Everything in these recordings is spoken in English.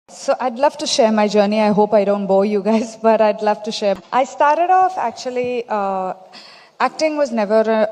So I'd love to share my journey. I hope I don't bore you guys, but I'd love to share. I started off actually, acting was never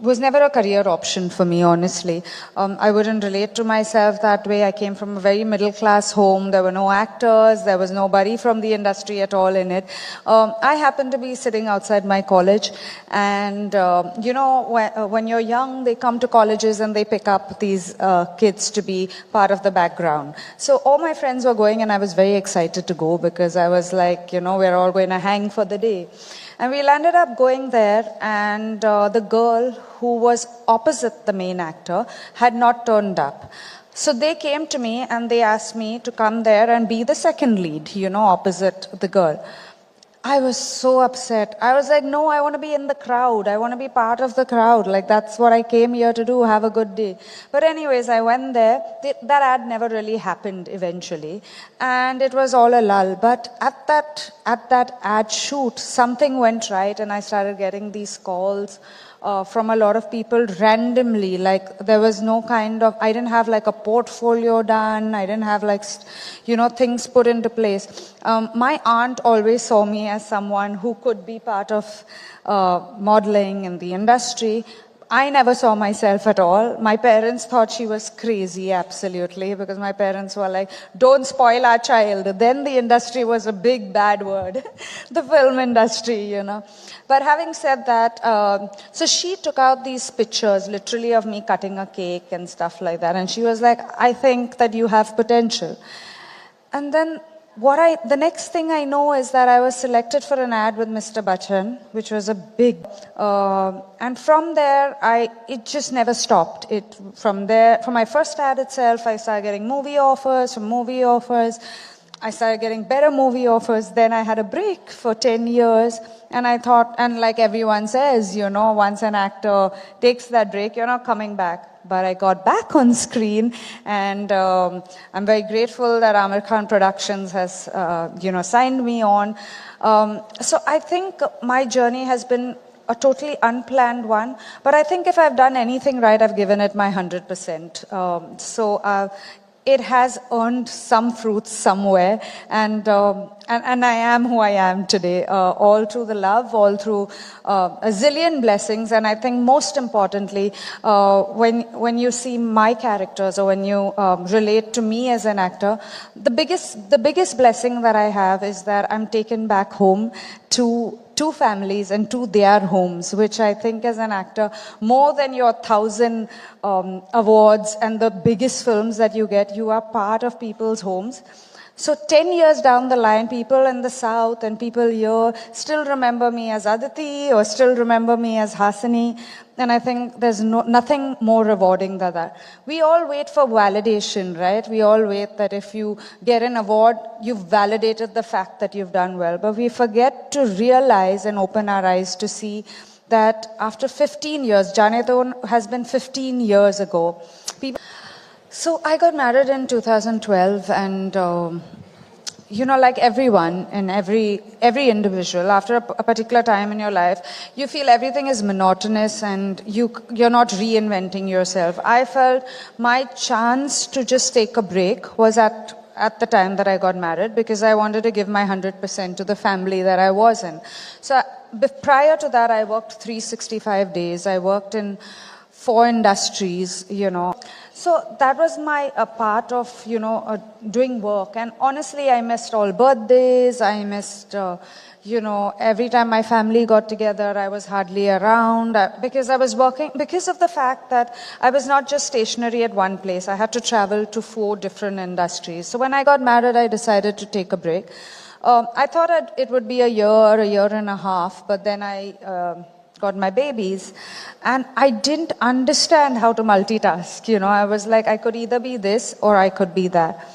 was never a career option for me, honestly. I wouldn't relate to myself that way. I came from a very middle class home. There were no actors. There was nobody from the industry at all in it. I happened to be sitting outside my college, and when you're young, they come to colleges and they pick up these kids to be part of the background. So all my friends were going, and I was very excited to go because I was like, we're all going to hang for the day. And we landed up going there, and the girl who was opposite the main actor had not turned up. So they came to me and they asked me to come there and be the second lead, opposite the girl. I was so upset. I was like, no, I want to be in the crowd. I want to be part of the crowd. Like, that's what I came here to do, have a good day. But anyways, I went there. That ad never really happened eventually. And it was all a lull. But at that ad shoot, something went right, and I started getting these calls from a lot of people randomly. Like, there was no I didn't have like a portfolio done. I didn't have things put into place. My aunt always saw me as someone who could be part of modeling in the industry. I never saw myself at all. My parents thought she was crazy, absolutely, because my parents were like, don't spoil our child. Then the industry was a big bad word, the film industry, But having said that, so she took out these pictures, literally, of me cutting a cake and stuff like that. And she was like, I think that you have potential. And then the next thing I know is that I was selected for an ad with Mr. Bachchan, which was a big, and from there, it just never stopped. From my first ad itself, I started getting movie offers. From movie offers, I started getting better movie offers. Then I had a break for 10 years. And I thought, and like everyone says, once an actor takes that break, you're not coming back. But I got back on screen, and I'm very grateful that Amir Khan Productions has, signed me on. So I think my journey has been a totally unplanned one. But I think if I've done anything right, I've given it my 100%. So it has earned some fruits somewhere, and I am who I am today, all through the love, all through a zillion blessings. And I think most importantly, when you see my characters, or when you relate to me as an actor, the biggest blessing that I have is that I'm taken back home to two families and to their homes, which I think as an actor, more than your 1,000 awards and the biggest films that you get, you are part of people's homes. So 10 years down the line, people in the South and people here still remember me as Aditi, or still remember me as Hasini. And I think there's nothing more rewarding than that. We all wait for validation, right? We all wait that if you get an award, you've validated the fact that you've done well. But we forget to realize and open our eyes to see that after 15 years, Jaane To has been 15 years ago. So I got married in 2012, and like everyone and every individual, after a particular time in your life, you feel everything is monotonous and you're not reinventing yourself. I felt my chance to just take a break was at the time that I got married, because I wanted to give my 100% to the family that I was in. So prior to that, I worked 365 days. I worked in 4 industries, So that was my part of, doing work. And honestly, I missed all birthdays. I missed, every time my family got together, I was hardly around because I was working, because of the fact that I was not just stationary at one place. I had to travel to 4 different industries. So when I got married, I decided to take a break. I thought it would be a year and a half, but then I got my babies, and I didn't understand how to multitask. I was like, I could either be this or I could be that.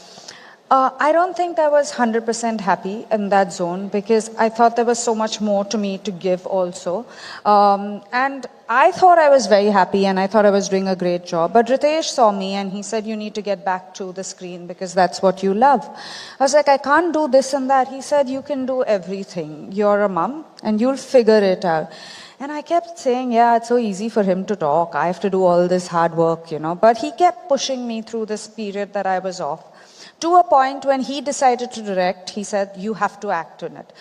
I don't think I was 100% happy in that zone, because I thought there was so much more to me to give also. And I thought I was very happy and I thought I was doing a great job. But Ritesh saw me and he said, you need to get back to the screen because that's what you love. I was like, I can't do this and that. He said, you can do everything. You're a mom and you'll figure it out. And I kept saying, yeah, it's so easy for him to talk. I have to do all this hard work, But he kept pushing me through this period that I was off. To a point when he decided to direct, he said, you have to act in it.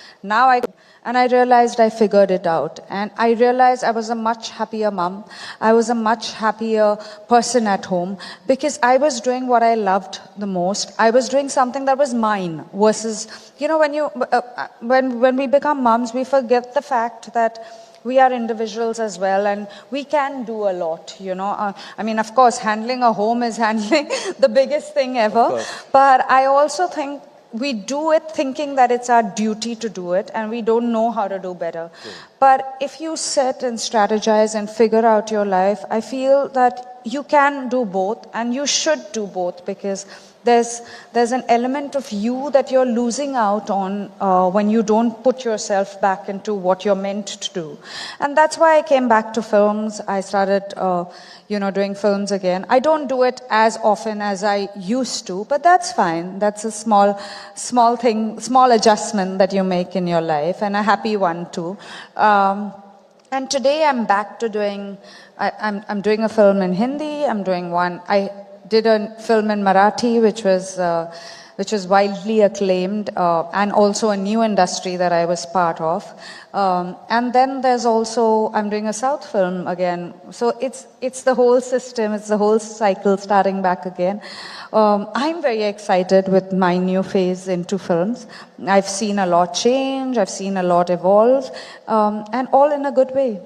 And I realized I figured it out. And I realized I was a much happier mom. I was a much happier person at home because I was doing what I loved the most. I was doing something that was mine versus, when we become moms, we forget the fact that we are individuals as well, and we can do a lot, of course, handling a home is handling the biggest thing ever. But I also think we do it thinking that it's our duty to do it, and we don't know how to do better. But if you sit and strategize and figure out your life, I feel that you can do both, and you should do both, because there's an element of you that you're losing out on when you don't put yourself back into what you're meant to do. And that's why I came back to films. I started doing films again. I don't do it as often as I used to, but that's fine. That's a small thing, small adjustment that you make in your life, and a happy one too. And today I'm back to I'm doing a film in Hindi. I did a film in Marathi, which was widely acclaimed, and also a new industry that I was part of. And then there's also, I'm doing a South film again. So it's the whole system, it's the whole cycle starting back again. I'm very excited with my new phase into films. I've seen a lot change, I've seen a lot evolve, and all in a good way.